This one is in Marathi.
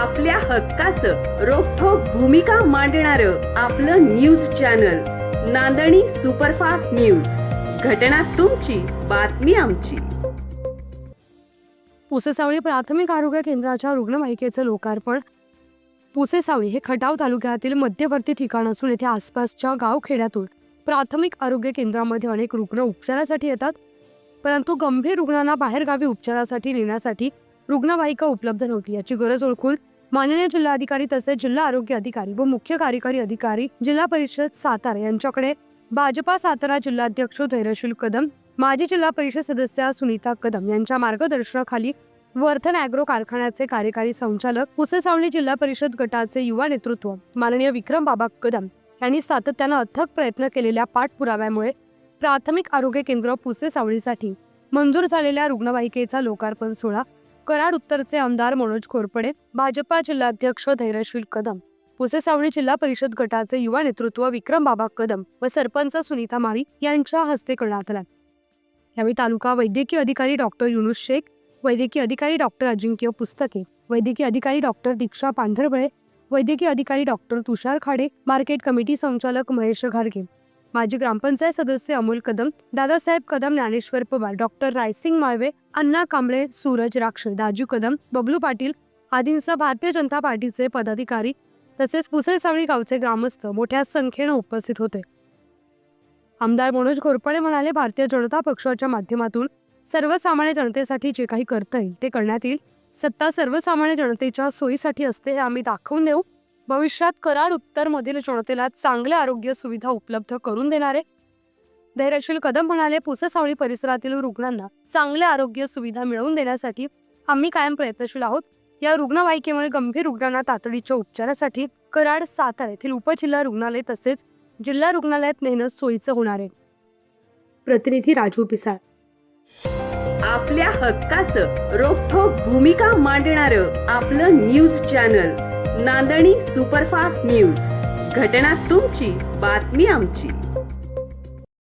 आपल्या हक्काचं रोखठोक भूमिका मांडणारं आपलं न्यूज चॅनल नांदणी सुपरफास्ट न्यूज. घटना तुमची, बातमी आमची. पुसेसावळी प्राथमिक आरोग्य केंद्राच्या रुग्णवाहिकेचं लोकार्पण. पुसेसावळी हे खटाव तालुक्यातील मध्यवर्ती ठिकाण असून येथे आसपासच्या गावखेड्यातून प्राथमिक आरोग्य केंद्रामध्ये अनेक रुग्ण उपचारासाठी येतात, परंतु गंभीर रुग्णांना बाहेरगावी उपचारासाठी नेण्यासाठी रुग्णवाहिका उपलब्ध नव्हती. याची गरज ओळखून माननीय जिल्हाधिकारी तसेच जिल्हा आरोग्य अधिकारी व मुख्य कार्यकारी अधिकारी जिल्हा परिषद सातारा यांच्याकडे भाजपा सातारा जिल्हाध्यक्ष धैर्यशील कदम, माजी जिल्हा परिषद सदस्या सुनीता कदम यांच्या मार्गदर्शनाखाली वर्धन ॲग्रो कारखान्याचे कार्यकारी संचालक, पुसेसावळी जिल्हा परिषद गटाचे युवा नेतृत्व माननीय विक्रम बाबा कदम यांनी सातत्यानं अथक प्रयत्न केलेल्या पाठपुराव्यामुळे प्राथमिक आरोग्य केंद्र पुसेसावळीसाठी मंजूर झालेल्या रुग्णवाहिकेचा लोकार्पण सोहळा कराड उत्तरचे आमदार मनोज खोरपडे, भाजपा जिल्हाध्यक्ष धैर्यशील कदम, पुसेसावळी जिल्हा परिषद गटाचे युवा नेतृत्व विक्रम बाबा कदम व सरपंच सुनीता माळी यांच्या हस्ते करण्यात आला. यावेळी तालुका वैद्यकीय अधिकारी डॉक्टर युनुस शेख, वैद्यकीय अधिकारी डॉक्टर अजिंक्य पुस्तके, वैद्यकीय अधिकारी डॉक्टर दीक्षा पांढरबळे, वैद्यकीय अधिकारी डॉक्टर तुषार खाडे, मार्केट कमिटी संचालक महेश घारगे, माजी ग्रामपंचायत सदस्य अमोल कदम, दादासाहेब कदम, ज्ञानेश्वर पवार, डॉक्टर रायसिंग माळवे, अण्णा कांबळे, सूरज राक्षे, दाजू कदम, बबलू पाटील आदींसह भारतीय जनता पार्टीचे पदाधिकारी तसेच पुसेसावळी गावचे ग्रामस्थ मोठ्या संख्येने उपस्थित होते. आमदार मनोज खोरपडे म्हणाले, भारतीय जनता पक्षाच्या माध्यमातून सर्वसामान्य जनतेसाठी जे काही करता येईल ते करण्यात येईल. सत्ता सर्वसामान्य जनतेच्या सोयीसाठी असते हे आम्ही दाखवून देऊ. भविष्यात कराड उत्तर मधील जनतेला चांगल्या आरोग्य सुविधा उपलब्ध करून देणारे धैर्यशील कदम म्हणाले, पुसेसावळी परिसरातील रुग्णांना चांगल्या आरोग्य सुविधा मिळवून देण्यासाठी आम्ही कायम प्रयत्नशील आहोत. या रुग्णवाहिकेमुळे गंभीर रुग्णांना तातडीच्या उपचारासाठी कराड, सातारा येथील उपजिल्हा रुग्णालय तसेच जिल्हा रुग्णालयात नेणं सोयीचं होणार आहे. प्रतिनिधी राजू पिसाळ. आपल्या हक्काचं रोखठोक भूमिका मांडणारं आपलं न्यूज चॅनल नांदणी सुपरफास्ट न्यूज. घटना तुमची, बातमी आमची.